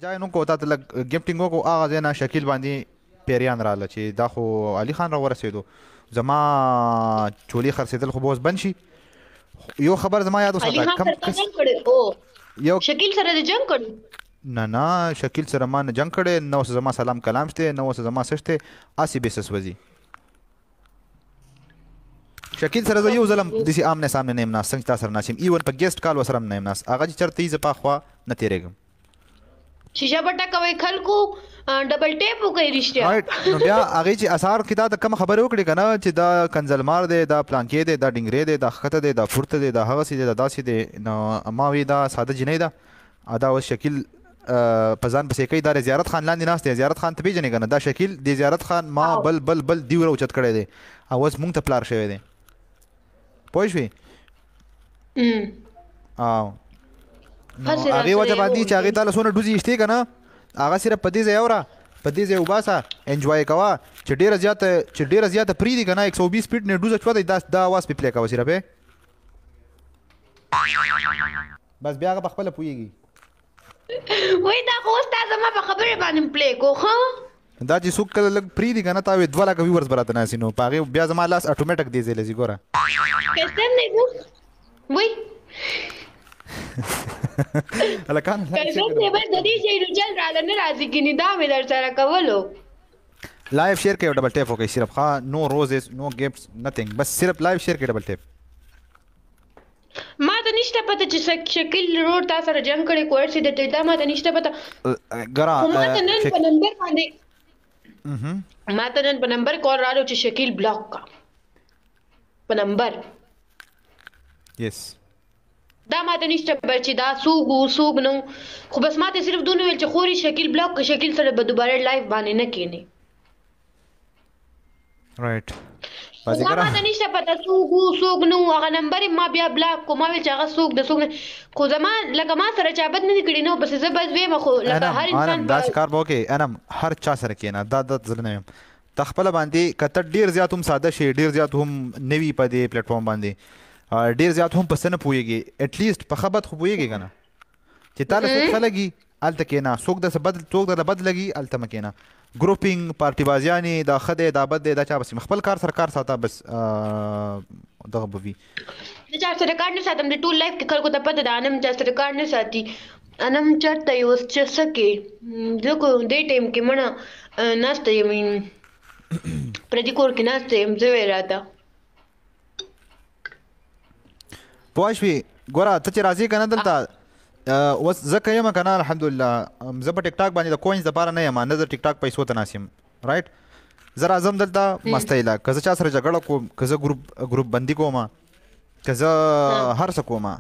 جای نو کو تا ته لګ ګفټینګ کو هغه ځای نه شکیل باندې پیریان رااله چې دا خو علي خان را ورسېدو زما چولي خرڅېدل خو به اوس بند شي یو خبر زما یاد وساته علي خان سره جنگ کړی او یو شکیل سره د جنگ کړی نه شکیل سره ما نه جنگ کړی نو زما سلام کلام شته نو زما سشته اسی بیسس وځي شکیل سره زه یو ځلم داسې آمنے سامنے نه یم ناست څنګه چې تا سره ناست یم ایون په ګیسټ کال ورسره هم نه یم ناست هغه چې چېرته یي زه په خوا نه تېرېږم شیشه بټه کوي خلکو ډبل ټیپ وکړي رښتیا نو بیا هغې چې اثار کې دا د کومه خبرې وکړې که نه چې دا کنزلمار دی دا پلانکې دی دا ډنګرې دی دا ښکته دی دا پورته دی دا هغسې دی دا داسې دی نو ما وی دا ساده جینۍ ده دا اوس شکیل په ځان پسې کوي دا د زیارت خان لاندې ناست دی زیارت خان ته پېژنې که نه دا شکیل د زیارت خان ما بل دیو راوچت کړی دی او اوس مونږ ته پلار شوی دی پوه شوې او نو هغې وجه باندې چې هغې تاله څونه ډوزې ایشتې که نه هغه صرف په دې ځای اوره په دې ځای وباسه انجوای کوه چې ډېره زیاته پرېږدي که نه 120 سپیډ نه ډوزه چوه دا اواز پې پلی کوه صرف بس بیا هغه په خپله پوهېږي وای دا خو اوس تا زما په خبرې باندې پلی کو ښه دا چې څوک کله لږ پرېږدي که نه تا وې 2 لکه ویورز به راته ناسي نو په هغې بیا زما لاس اټومیټک دې ځای لځي ګوره کسم نه وای هلکان کسم نه بس د دې شی رجل راله نه راځي ګینې دا مې در سره کولو لایف شیر کوي ډبل ټیپ وکړئ صرف ښه نو روزز نو ګفټس نتھنګ بس صرف لایف شیر کوي ډبل ټیپ ما ته نشته پته چې شکیل روډ تا سره جنگ کړی کوړسي د دا ما ته نشته پته ګرا ما ته نن په نمبر باندې ما ته نن په نمبر کال راځو چې شکیل بلاک کا په نمبر یس دا ما ته نشته چې دا سوق نو خو بس ما ته صرف دونه ویل چې خوري شکیل بلاک کا شکیل سره به دوباره لایف باندې نه کینی رائټ ما ته نشته پته څوک نو هغه نمبر ما بیا بلاک کو ما ویل چې هغه څوک د څوک خو زما لکه ما سره چا بد نه کړی نو بس زه بس ویم خو لکه هر انسان داسې کار به وکړې انم هر چا سره کښېنه دا زه نه یم ته خپله باندې که ته ډېر زیات هم ساده شې ډېر زیات هم نه وي په دې پلیټفارم باندې ډېر زیات هم په څه نه پوهېږې اټلیسټ په ښه بد خو پوهېږې که نه چې تا له څوک ښه لګي هلته کښېنه څوک درله بد لګي هلته مه کښېنه ګروپینګ پارټي بازیانې دا ښه دی دا بد دی دا چا بس خپل کار سره کار ساته بس دغه به وي زه چا سره کار نه ساتم د ټول لایف کې خلکو ته پته ده انم چا سره کار نه ساتي انم چېرته یې اوس چې څه کې زه خو دې ټایم کې مړه ناسته یم پردي کور کې ناسته یم زه وی راته پوه شوې ګوره ته چې راځې که نه دلته اوس زه که یم که نه الحمدلله زه په ټیک ټاک باندې د کوینز دپاره نه یم نه زه ټیک ټاک پیسو ته ناست یم رایټ زه راځم دلته مستۍ له که زه چا سره جګړه کوم که زه ګروپ بندي کوم که زه هر څه کوم زه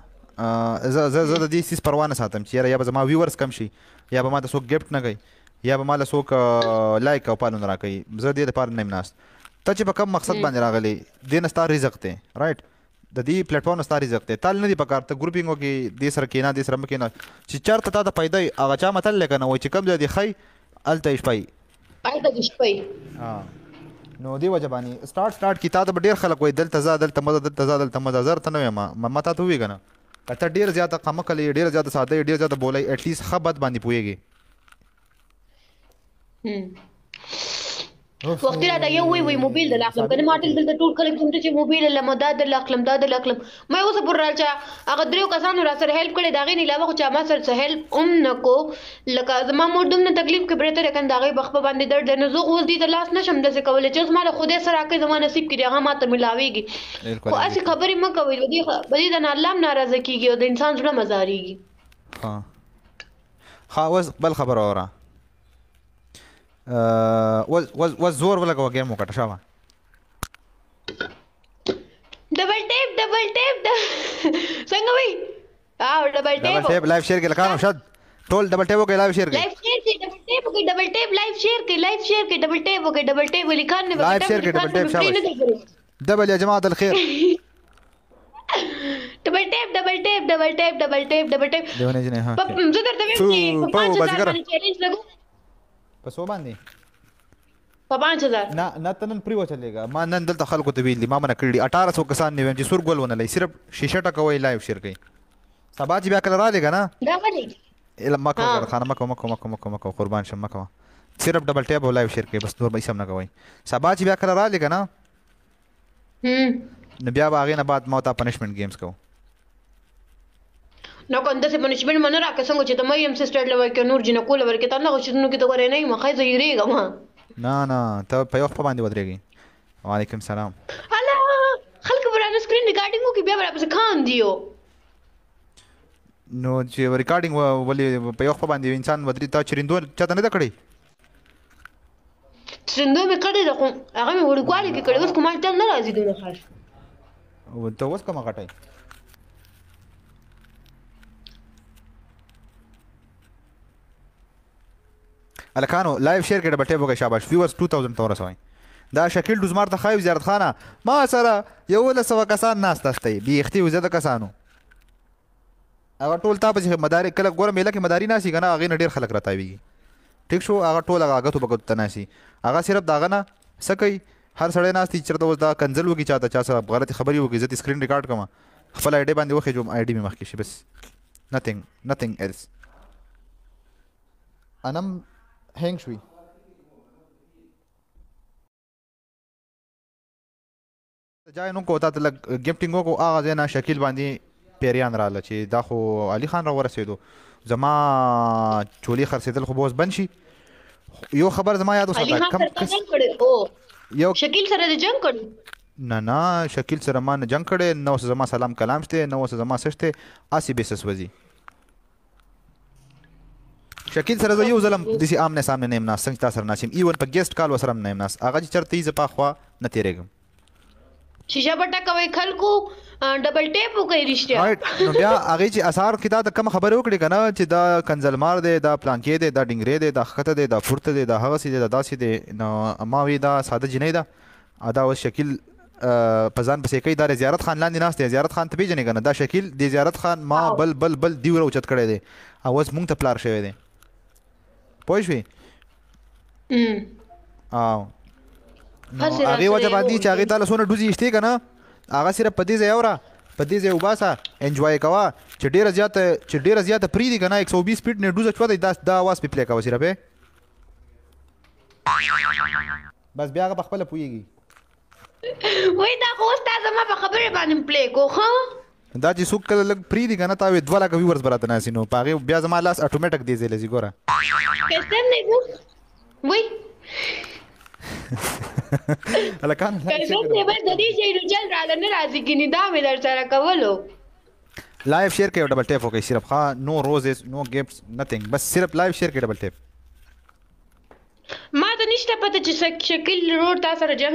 د دې څیز پروا نه ساتم چې یاره یا به زما ویورز کم شي یا به ما ته څوک ګفټ نه کوي یا به ما له څوک لایک او پالو نه راکوي زه دې دپاره نه یم ناست ته چې په کوم مقصد باندې راغلی دې نه ستا رزق دی رایټ د دې پلیټفارم ستا رزق دی تل نه دي پکار ته ګروپینګ وکړې دې سره کښېنه دې سره مه کښېنه چې چېرته تا ته پیدا وي هغه چا متل دی که نه وایي چې کوم ځای دې ښایي هلته یې شپایي نو دې وجه باندې سټارټ کې تا ته به ډېر خلک وایي دلته ځه دلته مه ځه دلته ځه دلته مه ځه زه درته نه وایم ما تا ته ووایي که نه که ته ډېر زیاته قمقل یې ډېر زیاته ساده یې ډېر زیاته بولی اټلیسټ ښه بد باندې پوهېږې وخت راته یو وی موبایل د لاخلم کنه ماټل دلته ټول خلک څنګه چې موبایل له دا د لاخلم مې اوس پر راځه هغه دریو کسانو را سره هیلپ کړي داغې نه علاوه خو چا ما سره هیلپ نکو لکه زما مور دومره تکلیف کې برته رکن داغې بخ په باندې درد نه زه اوس دې د لاس نشم داسې کولای چې اوس ما له خدای سره کې زما نصیب کړي هغه ماته ملاويږي خو اسی خبرې مه کوئ بدی د الله ناراضه کیږي او د انسان زړه مزاريږي ها اوس بل خبر اوره was زور ولګوه ګیم وکړه شابه ډبل ټیپ څنګه وای ډبل ټیپ لایف شیر کې لکه شد ټول ډبل ټیپ وکړه لایف شیر کې لایف شیر کې ډبل ټیپ لایف شیر کې ډبل ټیپ وکړه ډبل ټیپ ولیکان نه لایف شیر کې ډبل ټیپ شابه ډبل یا جماعت الخير ډبل ټیپ دیونه جنې ها زه درته ویم چې په 5000 باندې چیلنج لګو پسو باندې په 5000 نه ته نن پریو چلېږه ما نن دلته خلکو ته ویل دي ما منع کړي 1800 کسان نه ویم چې سور ګل ونه لای صرف شیشه ټکوي لایو شیر کوي سبا چې بیا کله راځي که نه دا ولې ما کوه زیارت خانه مکو قربان شم مکو صرف ډبل ټیپ او لایو شیر کې بس نور به هیڅ هم نه کوئ سبا چې بیا کله راغلی که نه نو بیا به هغې نه بعد ما ته پنشمنټ گیمز کوو نو که داسې پنشمنټ منه راکړه څنګه چې ته مې یم سسټر له ورکړې نور جینکو له ورکړې ته همدغه شیزونو کې ته ګورې نه یم ښایي زه هېرېږم نه ته په یو خپه باندې ودرېږئ وعلیکم سلام الله خلک به رانه سکرین ریکارډینګ وکړي بیا به راپسې خاندي نو چې ریکارډینګ ولې په یو خپه باندې انسان ودرېږي تا چرندو چاته نه ده کړې چرندو مې کړې ده خو هغه مې وړوکوالي کې کړې اوس خو ما ټل نه راځي دونه خاص ته اوس کومه غټئ الکانو لایو شیر کې ډبل ټیپ وکړئ شاباش ویورز 2000 ته ورسوئ دا شکیل ډوزمار ته ښایي زیارت خانه ما سره 1100 کسان ناست استئ بیختي وو زیاته کسانو هغه ټول تا پسې مداري کله ګوره میله کې مداري ناسي که نه هغې نه ډېر خلک راتاویږي ټیک شو هغه ټول هغه اګتو بګتو ته ناسي هغه صرف د هغه نه څه کوي هر سړی ناست دي چېرته اوس دا کنځل وکړي چاته چا سره غلطې خبرې وکړي زه دې سکرین ریکارډ کړم خپل آی ډي باندې وخېجوم آی ډي مې مخکې شي بس nothing else انم هینګ شوي جای نو کو تا ته لږ ګفټینګ وکړو هغه ځای نه شکیل باندې پیریان راغله چې دا خو علي خان را ورسېدو زما چولې خرڅېدل خو به اوس بند شي یو خبر زما یاد علي خان سره جنګ کړی او یو شکیل سره دې جنګ کړی نه شکیل سره ما نه جنګ کړی نه اوس زما سلام کلام شته نه اوس زما څه شته هسې بیسس وځي شکیل سره زه یو ځلم داسې آمنے سامنے نه یم ناست څنګه چې تا سره ناست یم ایون په ګیسټ کال ورسره هم نه یم ناست هغه چې چېرته یي زه پاخوا نه تېرېږم شیشه بټه کوئ خلکو ډبل ټیپ وکړئ رښتیا نو بیا هغې چې اثار کې دا د کومه خبرې وکړې که نه چې دا کنزلمار دی دا پلانکې دی دا ډنګرې دی دا ښکته دی دا پورته دی دا هغسې دی دا داسې دی نو ما وی دا ساده جنۍ ده دا اوس شکیل په ځان پسې کوي دا د زیارت خان لاندې ناست دی زیارت خان ته پېژنې که نه دا شکیل د زیارت خان ما بل دیو راوچت کړی دی او اوس مونږ ته پلار شوی دی پوه شوې نو هغې وجه باندې چې هغې تا له څونه ډوزې ایشتې که نه هغه صرف په دې ځای اوره په دې ځای وباسه انجوای کوه چې ډېره زیاته پرېږدي که نه 120 سپیډ نه ډوزه چوه دی دا اواز پې پلی کوه صرف بس بیا هغه په خپله پوهېږي وای دا خو اوس تا زما په خبرې باندې پلی کو ښه دا چې څوک کله لږ پرېږدي که نه تا وې 2 لکه ویورز به راته ناسي نو په هغې بیا زما لاس اټومیټک دې ځای له ځي ګوره وای هلکان کلګم دې بس د دې شی رجل راله نه راځي ګینې دا مې در سره کولو لایو شیر کې ډبل ټیپ وکړئ صرف ښه نو روزز نو ګفټس نتھنګ بس صرف لایو شیر کې ډبل ټیپ ما ته نشته پته چې شکیل روډ تا سره جنګ